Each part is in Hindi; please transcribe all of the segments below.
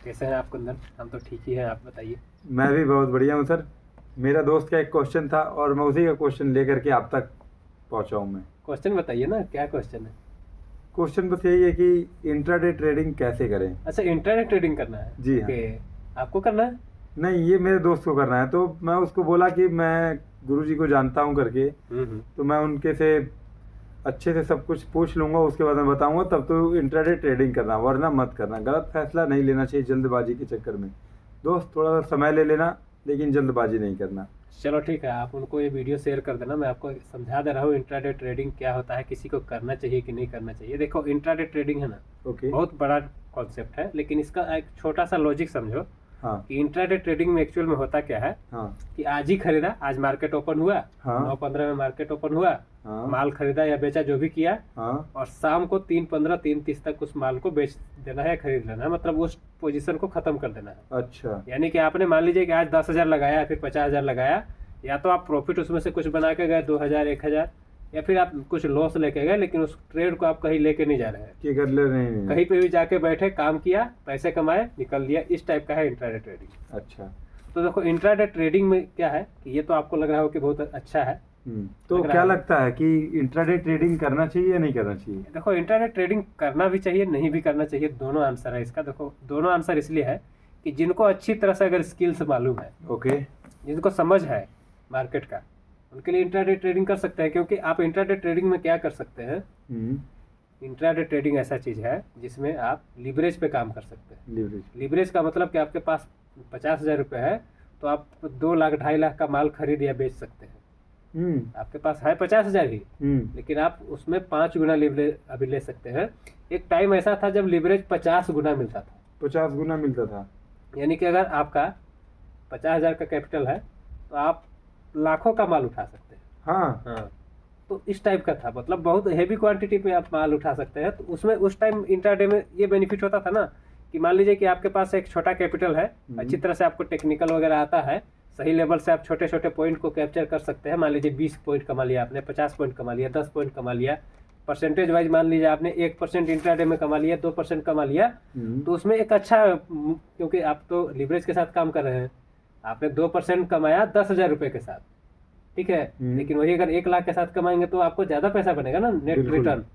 कैसे हैं आप कुंदन? हम तो ठीक ही हैं, आप बताइए। मैं भी बहुत बढ़िया हूँ सर। मेरा दोस्त का एक क्वेश्चन था और मैं उसी का क्वेश्चन लेकर के आप तक पहुँचा हूँ मैं। क्वेश्चन बताइए ना, क्या क्वेश्चन है? क्वेश्चन बस यही है कि इंट्राडे ट्रेडिंग कैसे करें। अच्छा, इंटरनेट ट्रेडिंग करना है। जी हाँ। ओके, आपको करना है? नहीं, ये मेरे दोस्त को करना है, तो मैं उसको बोला कि मैं गुरुजी को जानता हूँ करके, तो मैं उनके से अच्छे से सब कुछ पूछ लूंगा, उसके बाद मैं बताऊंगा, तब तो इंट्राडे ट्रेडिंग करना, वरना मत करना। गलत फैसला नहीं लेना चाहिए जल्दबाजी के चक्कर में। दोस्त, थोड़ा सा समय ले लेना, लेकिन जल्दबाजी नहीं करना। चलो ठीक है, आप उनको ये वीडियो शेयर कर देना। मैं आपको समझा दे रहा हूँ इंट्राडे ट्रेडिंग क्या होता है, किसी को करना चाहिए कि नहीं करना चाहिए। देखो, इंट्राडे ट्रेडिंग है ना, ओके। बहुत बड़ा कॉन्सेप्ट है, लेकिन इसका एक छोटा सा लॉजिक समझो। हाँ कि इंट्राडे ट्रेडिंग में एक्चुअल में होता क्या है हाँ कि आज ही खरीदा, आज मार्केट ओपन हुआ, हाँ 9:15 में मार्केट ओपन हुआ, हाँ माल खरीदा या बेचा जो भी किया, हाँ। और शाम को 3:15 3:30 तक उस माल को बेच देना है, खरीद लेना है, मतलब उस पोजीशन को खत्म कर देना है। अच्छा। यानी कि आपने मान लीजिए कि आज 10,000 लगाया, फिर 50,000 लगाया, या तो आप प्रॉफिट उसमें से कुछ बना के गए 2,000 1,000, या फिर आप कुछ लॉस लेके गए, लेकिन उस ट्रेड को आप कहीं लेके नहीं जा रहे हैं, कि कर ले नहीं। कहीं पे भी जाके बैठे, काम किया, पैसे कमाए, निकल लिया। इस टाइप का है इंट्राडे ट्रेडिंग। अच्छा। तो देखो, इंट्राडे ट्रेडिंग में क्या है कि ये तो आपको लग रहा हो कि बहुत अच्छा है। तो लग रहा क्या है। लगता है कि इंट्राडे ट्रेडिंग करना चाहिए या नहीं करना चाहिए? देखो, इंट्राडे ट्रेडिंग करना भी चाहिए, नहीं भी करना चाहिए, दोनों आंसर है इसका। देखो, दोनों आंसर इसलिए है कि जिनको अच्छी तरह से अगर स्किल्स मालूम है, ओके। जिनको समझ है मार्केट का, उनके लिए इंट्राडे ट्रेडिंग कर सकते हैं। क्योंकि आप इंट्राडे ट्रेडिंग में क्या कर सकते हैं, इंट्राडे ट्रेडिंग ऐसा चीज है जिसमें आप लीवरेज पे काम कर सकते हैं। लीवरेज। लीवरेज का मतलब कि आपके पास 50,000 रुपये है, तो आप 2 लाख 2.5 लाख का माल खरीद या बेच सकते हैं। आपके पास है 50,000 ही, लेकिन आप उसमें 5 गुना लीवरेज अभी ले सकते हैं। एक टाइम ऐसा था जब लीवरेज 50 गुना मिलता था। 50 गुना मिलता था। यानी कि अगर आपका 50,000 का कैपिटल है, तो आप लाखों का माल उठा सकते हैं। हाँ। तो इस टाइप का था, मतलब बहुत हेवी क्वांटिटी में आप माल उठा सकते हैं। तो उसमें उस टाइम इंट्राडे में ये बेनिफिट होता था ना, कि मान लीजिए कि आपके पास एक छोटा कैपिटल है, अच्छी तरह से आपको टेक्निकल वगैरह आता है, सही लेवल से आप छोटे छोटे पॉइंट को कैप्चर कर सकते हैं। मान लीजिए 20 पॉइंट कमा लिया आपने, 50 पॉइंट कमा लिया, 10 पॉइंट कमा लिया, परसेंटेज वाइज मान लीजिए आपने 1% इंट्राडे में कमा लिया, 2% कमा लिया, तो उसमें एक अच्छा, क्योंकि आप तो लीवरेज के साथ काम कर रहे हैं, आपने 2% कमाया 10,000 रुपये के साथ, ठीक है। लेकिन वही अगर 1 लाख के साथ कमाएंगे तो आपको ज्यादा पैसा बनेगा ना, नेट रिटर्न।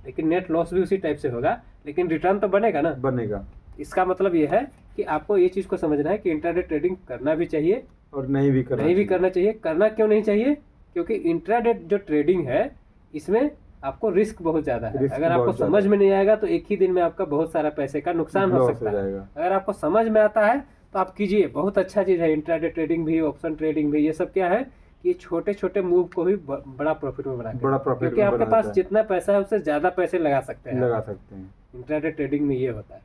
लेकिन नेट लॉस भी उसी टाइप से होगा, लेकिन रिटर्न तो बनेगा ना। बनेगा। इसका मतलब ये है कि आपको ये चीज को समझना है कि इंट्राडे ट्रेडिंग करना भी चाहिए और नहीं भी करना चाहिए। करना क्यों नहीं चाहिए? क्योंकि इंट्राडे जो ट्रेडिंग है, इसमें आपको रिस्क बहुत ज्यादा है। अगर आपको समझ में नहीं आएगा तो एक ही दिन में आपका बहुत सारा पैसे का नुकसान हो सकता है। अगर आपको समझ में आता है तो आप कीजिए, बहुत अच्छा चीज है। इंट्राडे ट्रेडिंग भी, ऑप्शन ट्रेडिंग भी, ये सब क्या है कि छोटे छोटे मूव को भी बड़ा प्रॉफिट में बना क्योंकि आपके पास जितना पैसा है उससे ज्यादा पैसे लगा सकते हैं। लगा सकते हैं। इंट्राडे ट्रेडिंग में ये होता है।